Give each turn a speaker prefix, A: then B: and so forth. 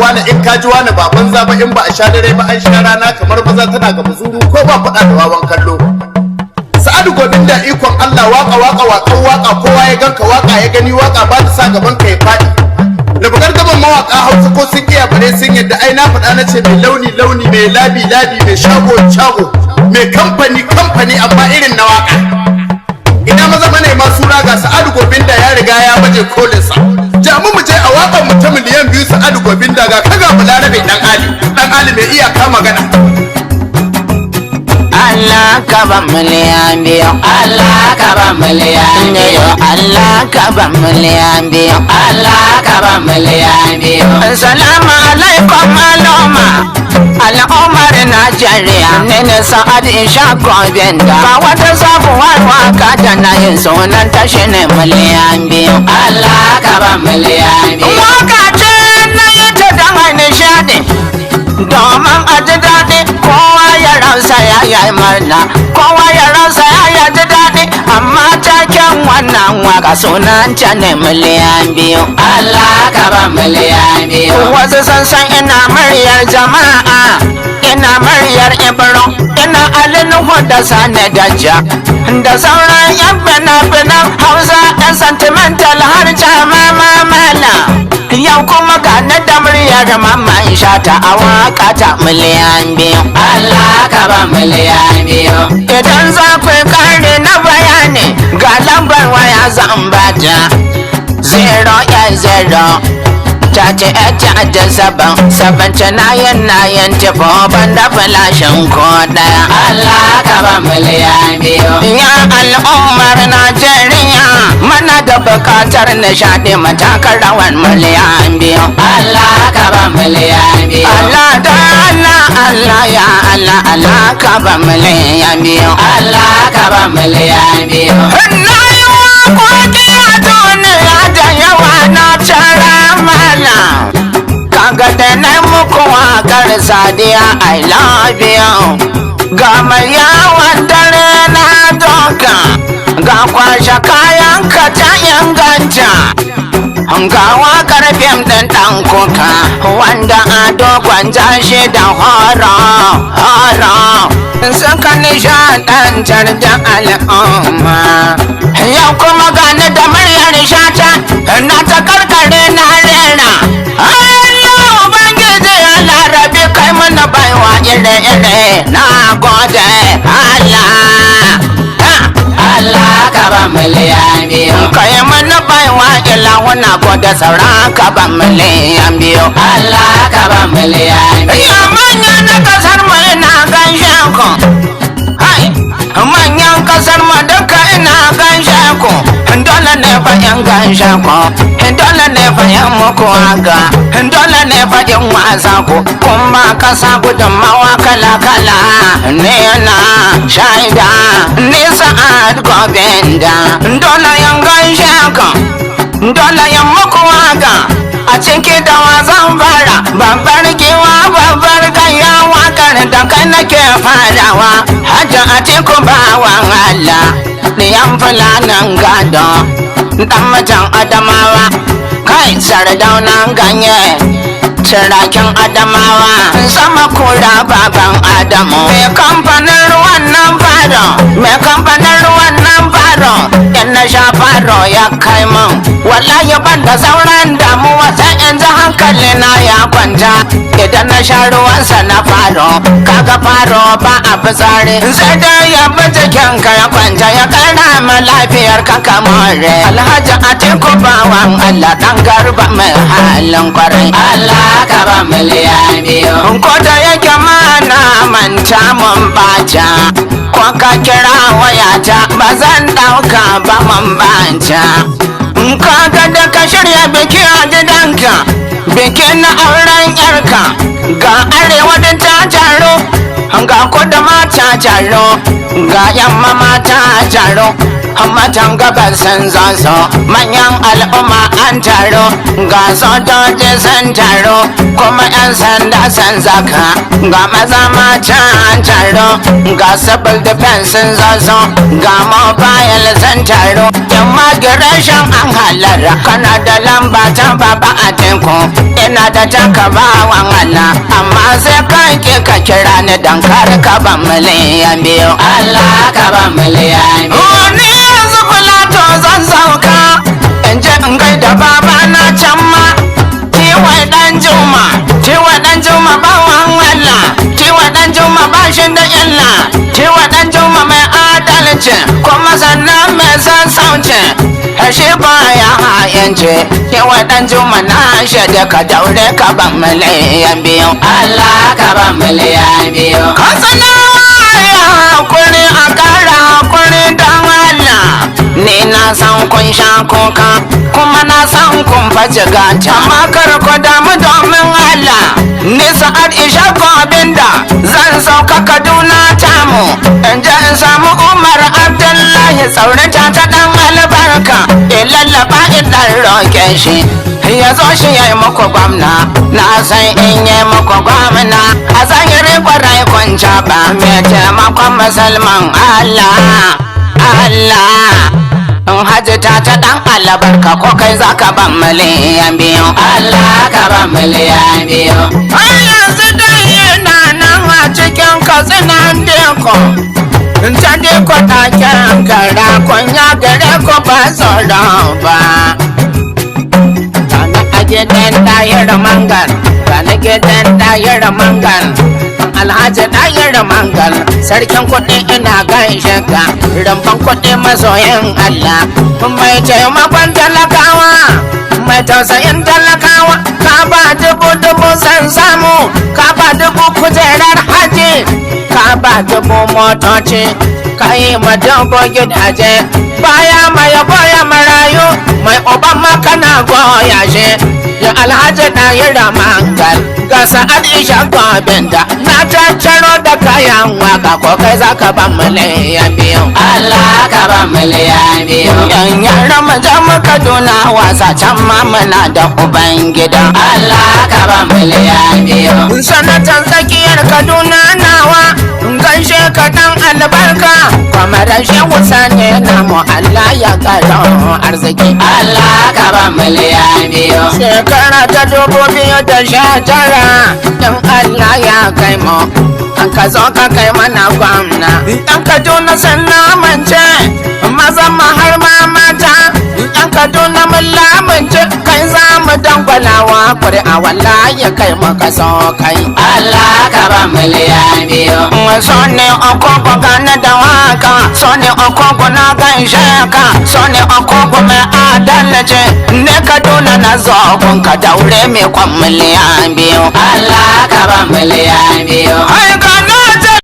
A: wani in ka ji wani ba banza ba in ba a sha dare ba an sha rana kamar maza tana ga muzuru ko ba faɗa da wawan kallo. Sa'adu Govinda ikon Allah waka kowa ya ganka waka ya gani waka ba ta sa gaban ka ya faɗi. Da bugar gaban mawaka Hausa ko sun iya bare sun yadda ai na faɗa na ce mai launi mai labi mai shago mai kamfani amma irin na waka. Ina maza mana ma sura ga Sa'adu Govinda ya riga ya baje kolinsa. Jamu mu je a wakan mu ta miliyan 2 Sa'adu Govinda ga kaga Balarabe dan Ali mai iyaka magana.
B: Allah ka ba miliyan 2, Allah ka ba miliyan 2, Allah ka ba miliyan 2, Allah ka ba miliyan 2. Assalamu alaikum al'ummar Najeriya, ne Sa'ad Isha Govinda. Ba wata sabuwar waka da na yin sunan tashi ne miliyan 2, Allah ka ba miliyan 2. Waka ce na yi ta da mai nishadi domin a ji daɗi, kowa ya ransa ya yi murna, kowa ya ransa ya ji daɗi, amma taken wannan waka sunan ta ne miliyan 2, Allah ka ba miliyan 2. Wasu san ina muryar jama'a, ina muryar Ibro, ina Alinuhu da Sani Dajja da sauran yan fina-finan Hausa ɗan sentimental har jama'a mala. Yau kuma ga na da muryar Mamman Shata a waka ta miliyan 2, Allah ka ba miliyan 2. Idan za ku kare na bayani ga lambar waya zan bata 080 7 banda falashin ko daya, Allah ka ba miliyan 2. Ya al'ummar Najeriya mana da bukatar nishadi matakar rawan miliyan 2, Allah ka ba miliyan 2. Allah da Allah ya Allah ka ba miliyan 2, Allah ka ba miliyan 2. Na yi waƙoƙi a duniya da yawa na tara mana, kaga da na muku waƙar Sadiya I love you, ga mai yawon dare na doka, ga kwashe kayan ka ta inganta, ga waƙar fim ɗin ɗan kuka wanda ado gwanja shi da horo suka nishaɗantar da al'umma. Yau kuma gani da muryar Shata na ta karkare na rera, Allah Ubangiji ya larabi kai mana baiwa ire-ire, na gode Allah ka ba miliyan 2. Kai mana baiwa ilahuna gode saura ka ba miliyan 2, Allah ka ba miliyan 2. Ya manya na kasar mu ina ganshe ku, manyan kasar mu duka ina ganshe ku, dole ne fa in ganshe ku, dole ne fa in muku haka, dole ne fa in wasa ku, kuma kasa gudunmawa kala-kala ne na shaida ni Sa'ad Govinda, dole in ganshe ku, dole in muku haka. A ciki da wazan fara babbar giwa babbar gaya wakar da kai nake farawa, hajji a ciku bawan Allah ɗiyan fulanin gado ɗan macen Adamawa, kai sardaunan ganye sarakin Adamawa, sama kura baban Adamu, mai kamfanin ruwan nan faro in na sha faro ya kai min, wallahi ban da sauran damuwa sai in ji hankali na ya kwanta idan na sha ruwansa na faro. Kaga faro ba a fitsari sai dai ya bi jikinka ya kwanta ya kara ma lafiyar ka kamare. Alhaji Atiku bawan Allah dan Garba mai halin kwarai, Allah ka ba miliyan 2. Ko da yake mana manta mun bata, ko ka kira wayata ba zan dauka ba mun bata. Kaga da ka shirya biki a gidanka, bikin na auren yarka, ga arewa da ta taro, ga kudu mata taro, ga yamma mata taro, matan gabas sun zo, manyan al'umma an taro, ga sojoji sun taro, kuma 'yan sanda sun zaka, ga maza mata an taro, ga civil defense sun zo, ga mobile sun taro, yan immigration an halara kana da lamba ta baba a teku ina da taka bawan Allah amma sai kan ke ka kira ni dan kar ka ban miliyan biyu Allah ka ban miliyan biyu ni yanzu kula to zan sauka in je in gaida baba na can ma ciwon dan juma bawan Allah ciwon dan juma bashin da illa ciwon dan juma mai adalci kuma sannan mai sassauci shi baya hayance ciwon dan juma na shaida ka daure ka ban miliyan biyu Allah ka ban miliyan biyu ka sanawa ya hakuri a kara hakuri don Allah ni na san kun sha kuka kuma na san kun faji gata amma kar ku damu domin Allah ni sa'ad isha Govinda zan sauka Kaduna tamu in je in samu Umar Abdullahi tsaurata ta dan albarka in lallaba in dan roke shi ya zo shi ya yi muku gwamna na san in yi muku gwamna a zahiri kwarai kun ba mai taimakon musulman Allah in hajji ta dan albarka ko kai za ka ban miliyan biyu Allah ka ban miliyan biyu har yanzu dai yana nan a cikin katsinan deko ta deko taken kara kunya gare ko ba tsoro ba kana a gidan dayar mangal kana gidan dayar mangal Alhaji ɗayar mangal sarkin kuɗi ina gaishe ka rumfan kuɗi masoyin Allah mai taimakon talakawa mai tausayin talakawa ka ba dubu san samu ka ba dubu kujerar haji ka ba dubu motoci ka yi ma dubu gidaje baya mai goya marayu mai uban makana goya shi ya Alhaji ɗayar mangal ga sa'ad isha Govinda na tattaro da kayan waka ko kai za ka ban miliyan biyu Allah ka ban miliyan biyu yan yaran mu je mu Kaduna wasa can ma muna da uban gida Allah ka ban miliyan biyu sanatan tsakiyar Kaduna nawa gaishe ka dan albarka kamar shehu sane namu Allah ya karo arziki Allah ka ban miliyan biyu shekara ta 2019 dan Allah ya kai mu an ka zo ka kai mana gwamna dan Kaduna sannan mance maza har ma mata dan Kaduna mun lamunce kai za mu dangwalawa kuri'a wallahi kai mu ka so kai Allah ka ba miliyan biyu so ne okogo gane da waka so ne okogo na gaishe ka so ne okogo mai adalci ne Kaduna na zo kun ka daure mai kwan miliyan biyu Allah ka ba miliyan biyu